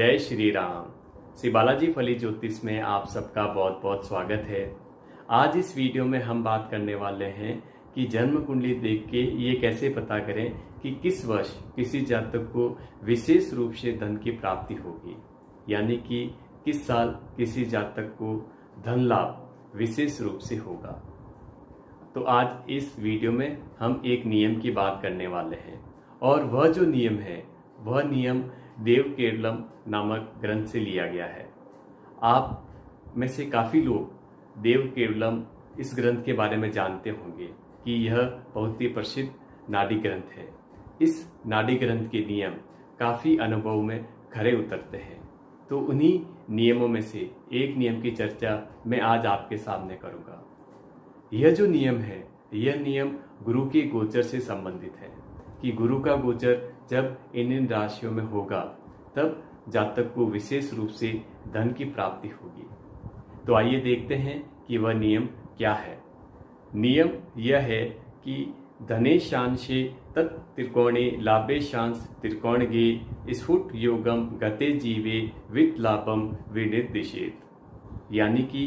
जय श्री राम। श्री बालाजी फली ज्योतिष में आप सबका बहुत बहुत स्वागत है। आज इस वीडियो में हम बात करने वाले हैं कि जन्म कुंडली देख के ये कैसे पता करें कि किस वर्ष किसी जातक को विशेष रूप से धन की प्राप्ति होगी, यानी कि किस साल किसी जातक को धन लाभ विशेष रूप से होगा। तो आज इस वीडियो में हम एक नियम की बात करने वाले हैं और वह जो नियम है वह नियम देव केरलम नामक ग्रंथ से लिया गया है। आप में से काफ़ी लोग देव केरलम इस ग्रंथ के बारे में जानते होंगे कि यह बहुत ही प्रसिद्ध नाडी ग्रंथ है। इस नाडी ग्रंथ के नियम काफ़ी अनुभव में खरे उतरते हैं। तो उन्हीं नियमों में से एक नियम की चर्चा मैं आज आपके सामने करूँगा। यह जो नियम है, यह नियम गुरु के गोचर से संबंधित है कि गुरु का गोचर जब इन राशियों में होगा तब जातक को विशेष रूप से धन की प्राप्ति होगी। तो आइए देखते हैं कि वह नियम क्या है। नियम यह है कि धनेशांशे तत् त्रिकोणे लाभेशांश त्रिकोणगे स्फुट योगम गते जीवे वित्त लाभम विनिर्दिशेत, यानी कि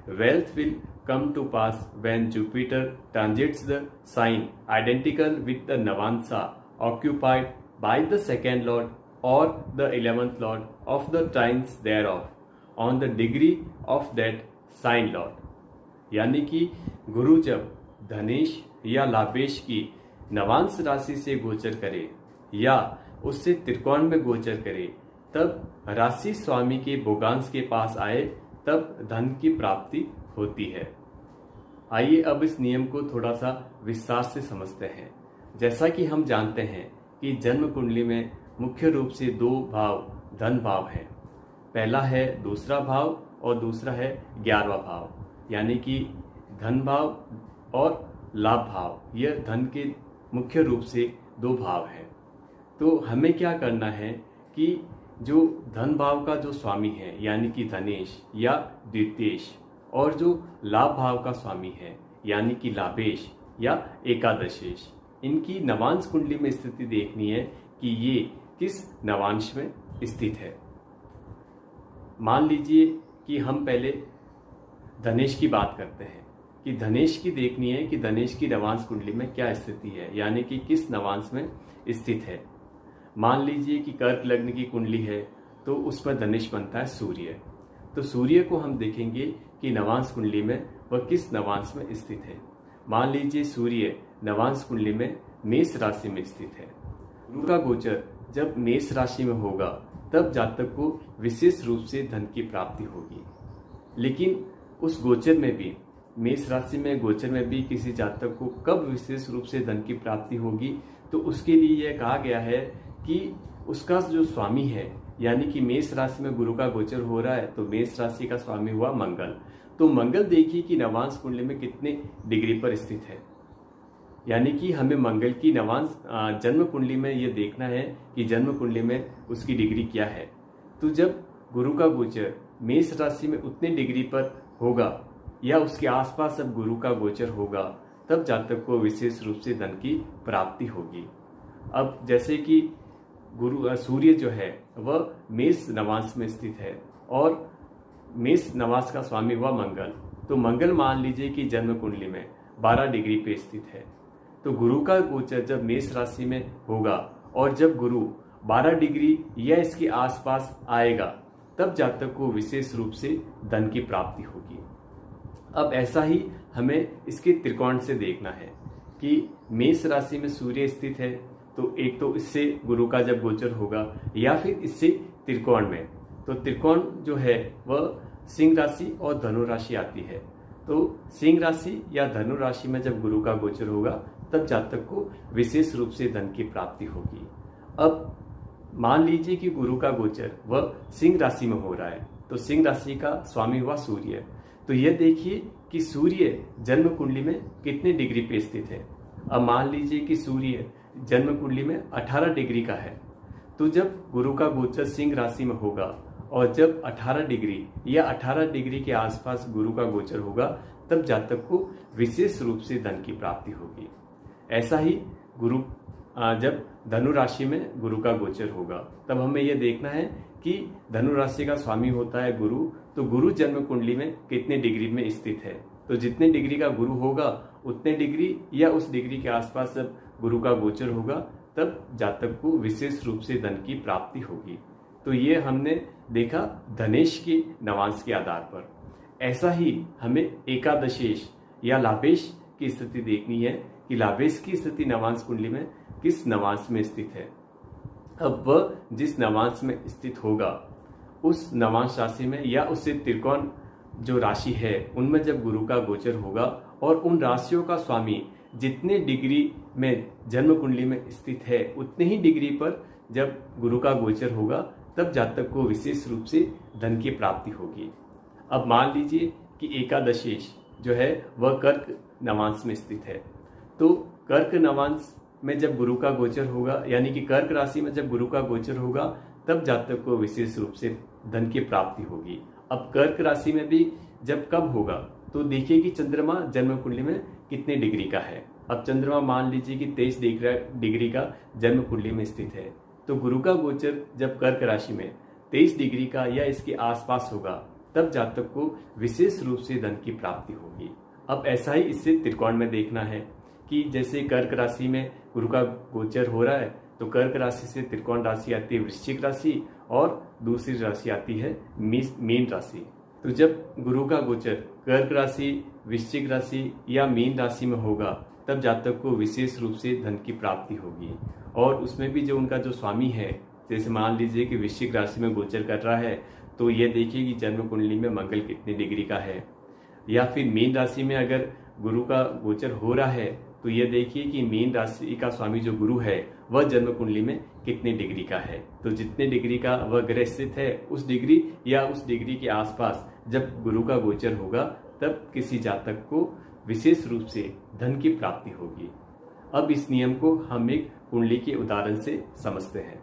wealth will come to pass when Jupiter transits the sign identical with the Navansa occupied by the second lord or the 11th lord of the trines thereof on the degree of that sign lord, यानी कि गुरु जब धनेश या लाभेश की नवांश राशि से गोचर करे या उससे त्रिकोण में गोचर करे तब राशि स्वामी के भोगांश के पास आए तब धन की प्राप्ति होती है। आइए अब इस नियम को थोड़ा सा विस्तार से समझते हैं। जैसा कि हम जानते हैं कि जन्म कुंडली में मुख्य रूप से दो भाव धन भाव हैं। पहला है दूसरा भाव और दूसरा है 11वां भाव, यानी कि धन भाव और लाभ भाव। यह धन के मुख्य रूप से दो भाव हैं। तो हमें क्या करना है कि जो धन भाव का जो स्वामी है यानी कि धनेश या द्वितीयेश और जो लाभ भाव का स्वामी है यानी कि लाभेश या एकादशेश, इनकी नवांश कुंडली में स्थिति देखनी है कि ये किस नवांश में स्थित है। मान लीजिए कि हम पहले धनेश की बात करते हैं कि धनेश की देखनी है कि धनेश की नवांश कुंडली में क्या स्थिति है, यानी कि किस नवांश में स्थित है। मान लीजिए कि कर्क लग्न की कुंडली है तो उसमें धनेश बनता है सूर्य। तो सूर्य को हम देखेंगे कि नवांश कुंडली में वह किस नवांश में स्थित है। मान लीजिए सूर्य नवांश कुंडली में मेष राशि में स्थित है। गुरु का गोचर जब मेष राशि में होगा तब जातक को विशेष रूप से धन की प्राप्ति होगी। लेकिन उस गोचर में भी, मेष राशि में गोचर में भी किसी जातक को कब विशेष रूप से धन की प्राप्ति होगी, तो उसके लिए यह कहा गया है कि उसका जो स्वामी है, यानी कि मेष राशि में गुरु का गोचर हो रहा है तो मेष राशि का स्वामी हुआ मंगल। तो मंगल देखिए कि नवांश कुंडली में कितने डिग्री पर स्थित है, यानी कि हमें मंगल की नवांश जन्म कुंडली में ये देखना है कि जन्म कुंडली में उसकी डिग्री क्या है। तो जब गुरु का गोचर मेष राशि में उतने डिग्री पर होगा या उसके आसपास जब गुरु का गोचर होगा तब जातक को विशेष रूप से धन की प्राप्ति होगी। अब जैसे कि सूर्य जो है वह मेष नवांश में स्थित है और मेष नवांश का स्वामी हुआ मंगल। तो मंगल मान लीजिए कि जन्म कुंडली में 12 डिग्री पे स्थित है। तो गुरु का गोचर जब मेष राशि में होगा और जब गुरु 12 डिग्री या इसके आसपास आएगा तब जातक को विशेष रूप से धन की प्राप्ति होगी। अब ऐसा ही हमें इसके त्रिकोण से देखना है कि मेष राशि में सूर्य स्थित है तो एक तो इससे गुरु का जब गोचर होगा या फिर इससे त्रिकोण में। तो त्रिकोण जो है वह सिंह राशि और धनु राशि आती है। तो सिंह राशि या धनु राशि में जब गुरु का गोचर होगा तब जातक को विशेष रूप से धन की प्राप्ति होगी। अब मान लीजिए कि गुरु का गोचर वह सिंह राशि में हो रहा है तो सिंह राशि का स्वामी हुआ सूर्य। तो यह देखिए कि सूर्य जन्म कुंडली में कितने डिग्री पे स्थित है। अब मान लीजिए कि सूर्य जन्म कुंडली में 18 डिग्री का है। तो जब गुरु का गोचर सिंह राशि में होगा और जब 18 डिग्री या 18 डिग्री के आसपास गुरु का गोचर होगा तब जातक को विशेष रूप से धन की प्राप्ति होगी। ऐसा ही गुरु जब धनु राशि में गुरु का गोचर होगा, तब हमें यह देखना है कि धनु राशि का स्वामी होता है गुरु, तो गुरु जन्म कुंडली में कितने डिग्री में स्थित है। तो जितने डिग्री का गुरु होगा उतने डिग्री या उस डिग्री के आसपास जब गुरु का गोचर होगा, तब जातक को विशेष रूप से धन की प्राप्ति होगी। तो ये हमने देखा धनेश के नवांश के आधार पर। ऐसा ही हमें एकादशेश या लाभेश की स्थिति देखनी है कि लाभेश की स्थिति नवांश कुंडली में किस नवांश में स्थित है। अब वह जिस नवांश में स्थित होगा उस नवांश राशि में या उससे त्रिकोण जो राशि है उनमें जब गुरु का गोचर होगा और उन राशियों का स्वामी जितने डिग्री में जन्म कुंडली में स्थित है उतने ही डिग्री पर जब गुरु का गोचर होगा, तब जातक को विशेष रूप से धन की प्राप्ति होगी। अब मान लीजिए कि एकादशेश जो है वह कर्क नवांश में स्थित है, तो कर्क नवांश में जब गुरु का गोचर होगा, यानी कि कर्क राशि में जब गुरु का गोचर होगा, तब जातक को विशेष रूप से धन की प्राप्ति होगी। अब कर्क राशि में भी जब कब होगा, तो देखिए कि चंद्रमा जन्म कुंडली में कितने डिग्री का है। अब चंद्रमा मान लीजिए कि 23 डिग्री का जन्म कुंडली में स्थित है, तो गुरु का गोचर जब कर्क राशि में 23 डिग्री का या इसके आसपास होगा, तब जातक को विशेष रूप से धन की प्राप्ति होगी। अब ऐसा ही इससे त्रिकोण में देखना है कि जैसे कर्क राशि में गुरु का गोचर हो रहा है, तो कर्क राशि से त्रिकोण राशि आती है वृश्चिक राशि और दूसरी राशि आती है मीन राशि। तो जब गुरु का गोचर कर्क राशि, वृश्चिक राशि या मीन राशि में होगा, तब जातक को विशेष रूप से धन की प्राप्ति होगी। और उसमें भी जो उनका जो स्वामी है, जैसे मान लीजिए कि वृश्चिक राशि में गोचर कर रहा है, तो ये देखिए कि जन्म कुंडली में मंगल कितने डिग्री का है। या फिर मीन राशि में अगर गुरु का गोचर हो रहा है, तो ये देखिए कि मीन राशि का स्वामी जो गुरु है वह जन्म कुंडली में कितने डिग्री का है। तो जितने डिग्री का वह ग्रह स्थित है, उस डिग्री या उस डिग्री के आसपास जब गुरु का गोचर होगा, तब किसी जातक को विशेष रूप से धन की प्राप्ति होगी। अब इस नियम को हम एक कुंडली के उदाहरण से समझते हैं।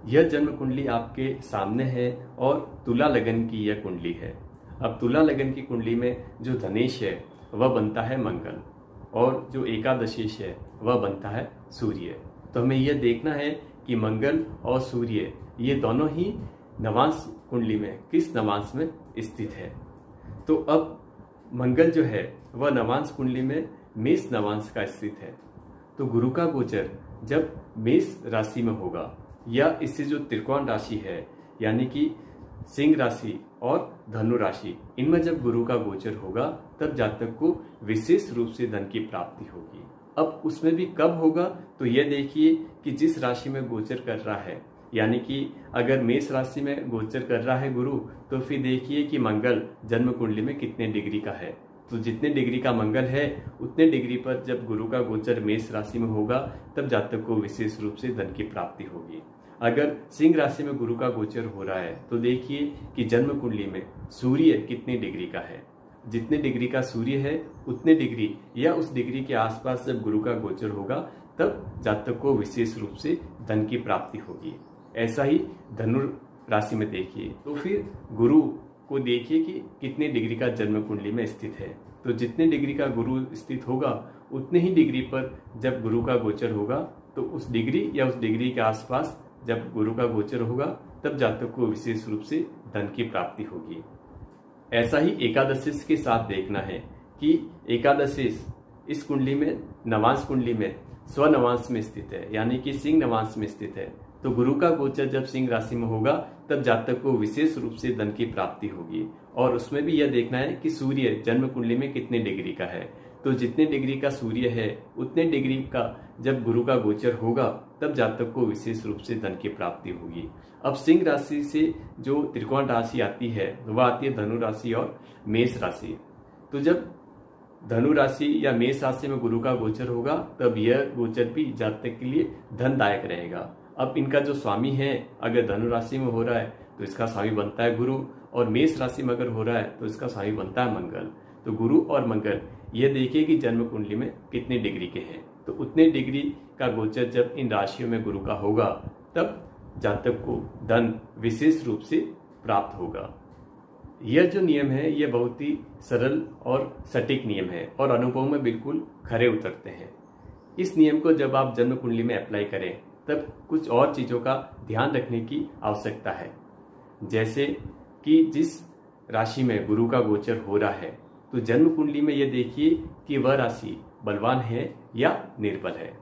यह जन्म कुंडली आपके सामने है और तुला लगन की यह कुंडली है। अब तुला लगन की कुंडली में जो धनेश है वह बनता है मंगल और जो एकादशेश है वह बनता है सूर्य। तो हमें यह देखना है कि मंगल और सूर्य ये दोनों ही नवांश कुंडली में किस नवांश में स्थित है। तो अब मंगल जो है वह नवांश कुंडली में मेष नवांश का स्थित है। तो गुरु का गोचर जब मेष राशि में होगा या इससे जो त्रिकोण राशि है, यानी कि सिंह राशि और धनु राशि, इनमें जब गुरु का गोचर होगा, तब जातक को विशेष रूप से धन की प्राप्ति होगी। अब उसमें भी कब होगा, तो यह देखिए कि जिस राशि में गोचर कर रहा है, यानी कि अगर मेष राशि में गोचर कर रहा है गुरु, तो फिर देखिए कि मंगल जन्म कुंडली में कितने डिग्री का है। तो जितने डिग्री का मंगल है उतने डिग्री पर जब गुरु का गोचर मेष राशि में होगा, तब जातक को विशेष रूप से धन की प्राप्ति होगी। अगर सिंह राशि में गुरु का गोचर हो रहा है, तो देखिए कि जन्म कुंडली में सूर्य कितने डिग्री का है। जितने डिग्री का सूर्य है उतने डिग्री या उस डिग्री के आसपास जब गुरु का गोचर होगा, तब जातक को विशेष रूप से धन की प्राप्ति होगी। ऐसा ही धनु राशि में देखिए, तो फिर गुरु को देखिए कि कितने डिग्री का जन्म कुंडली में स्थित है। तो जितने डिग्री का गुरु स्थित होगा उतने ही डिग्री पर जब गुरु का गोचर होगा, तो उस डिग्री या उस डिग्री के आसपास जब गुरु का गोचर होगा, तब जातक को विशेष रूप से धन की प्राप्ति होगी। ऐसा ही एकादशेश के साथ देखना है कि एकादशेश इस कुंडली में नवांश कुंडली में स्वनवांश में स्थित है, यानी कि सिंह नवांश में स्थित है। तो गुरु का गोचर जब सिंह राशि में होगा, तब जातक को विशेष रूप से धन की प्राप्ति होगी। और उसमें भी यह देखना है कि सूर्य जन्म कुंडली में कितने डिग्री का है। तो जितने डिग्री का सूर्य है उतने डिग्री का जब गुरु का गोचर होगा, तब जातक को विशेष रूप से धन की प्राप्ति होगी। अब सिंह राशि से जो त्रिकोण राशि आती है वह आती है धनु राशि और मेष राशि। तो जब धनु राशि या मेष राशि में गुरु का गोचर होगा, तब यह गोचर भी जातक के लिए धनदायक रहेगा। अब इनका जो स्वामी है, अगर धनु राशि में हो रहा है तो इसका स्वामी बनता है गुरु, और मेष राशि में अगर हो रहा है तो इसका स्वामी बनता है मंगल। तो गुरु और मंगल यह देखिए कि जन्म कुंडली में कितने डिग्री के हैं। तो उतने डिग्री का गोचर जब इन राशियों में गुरु का होगा, तब जातक को धन विशेष रूप से प्राप्त होगा। यह जो नियम है यह बहुत ही सरल और सटीक नियम है और अनुभव में बिल्कुल खरे उतरते हैं। इस नियम को जब आप जन्म कुंडली में अप्लाई करें तब कुछ और चीजों का ध्यान रखने की आवश्यकता है। जैसे कि जिस राशि में गुरु का गोचर हो रहा है तो जन्म कुंडली में यह देखिए कि वह राशि बलवान है या निर्बल है।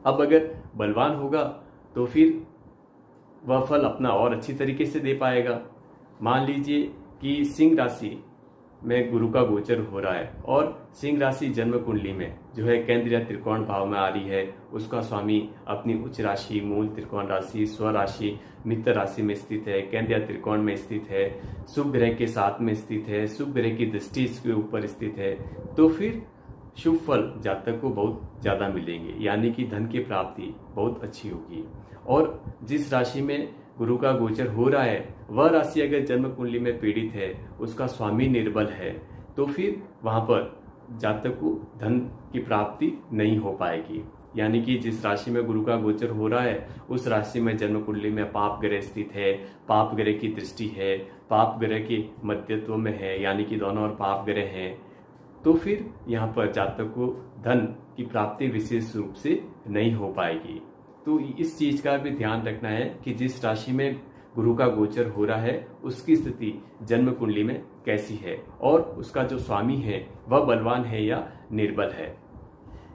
अब अगर बलवान होगा तो फिर वह फल अपना और अच्छी तरीके से दे पाएगा। मान लीजिए कि सिंह राशि में गुरु का गोचर हो रहा है और सिंह राशि जन्म कुंडली में जो है केंद्रीय त्रिकोण भाव में आ रही है, उसका स्वामी अपनी उच्च राशि, मूल त्रिकोण राशि, स्व राशि, मित्र राशि में स्थित है, केंद्रीय त्रिकोण में स्थित है, शुभ ग्रह के साथ में स्थित है, शुभ ग्रह की दृष्टि इसके ऊपर स्थित है, तो फिर शुभ फल जातक को बहुत ज्यादा मिलेंगे, यानी कि धन की प्राप्ति बहुत अच्छी होगी। और जिस राशि में गुरु का गोचर हो रहा है वह राशि अगर जन्म कुंडली में पीड़ित है, उसका स्वामी निर्बल है, तो फिर वहां पर जातक को धन की प्राप्ति नहीं हो पाएगी। यानी कि जिस राशि में गुरु का गोचर हो रहा है उस राशि में जन्म कुंडली में पाप ग्रह स्थित है, पाप ग्रह की दृष्टि है, पाप ग्रह के मध्यत्व में है, यानी कि दोनों ओर पाप ग्रह हैं, तो फिर यहाँ पर जातक को धन की प्राप्ति विशेष रूप से नहीं हो पाएगी। तो इस चीज का भी ध्यान रखना है कि जिस राशि में गुरु का गोचर हो रहा है उसकी स्थिति जन्म कुंडली में कैसी है और उसका जो स्वामी है वह बलवान है या निर्बल है।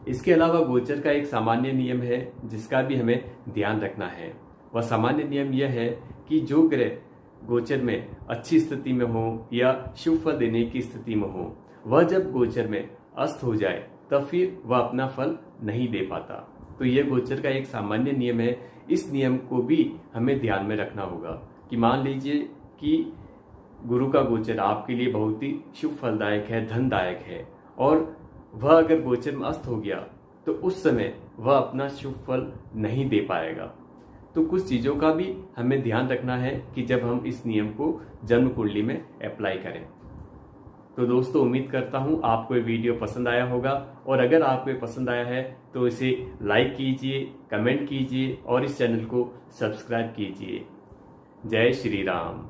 इसके अलावा गोचर का एक सामान्य नियम है जिसका भी हमें ध्यान रखना है। वह सामान्य नियम यह है कि जो ग्रह गोचर में अच्छी स्थिति में हो या शुभ फल देने की स्थिति में हो, वह जब गोचर में अस्त हो जाए तब फिर वह अपना फल नहीं दे पाता। तो यह गोचर का एक सामान्य नियम है। इस नियम को भी हमें ध्यान में रखना होगा कि मान लीजिए कि गुरु का गोचर आपके लिए बहुत ही शुभ फलदायक है, धनदायक है, और वह अगर गोचर में अस्त हो गया तो उस समय वह अपना शुभ फल नहीं दे पाएगा। तो कुछ चीजों का भी हमें ध्यान रखना है कि जब हम इस नियम को जन्म कुंडली में अप्लाई करें। तो दोस्तों, उम्मीद करता हूं आपको ये वीडियो पसंद आया होगा, और अगर आपको ये पसंद आया है तो इसे लाइक कीजिए, कमेंट कीजिए और इस चैनल को सब्सक्राइब कीजिए। जय श्री राम।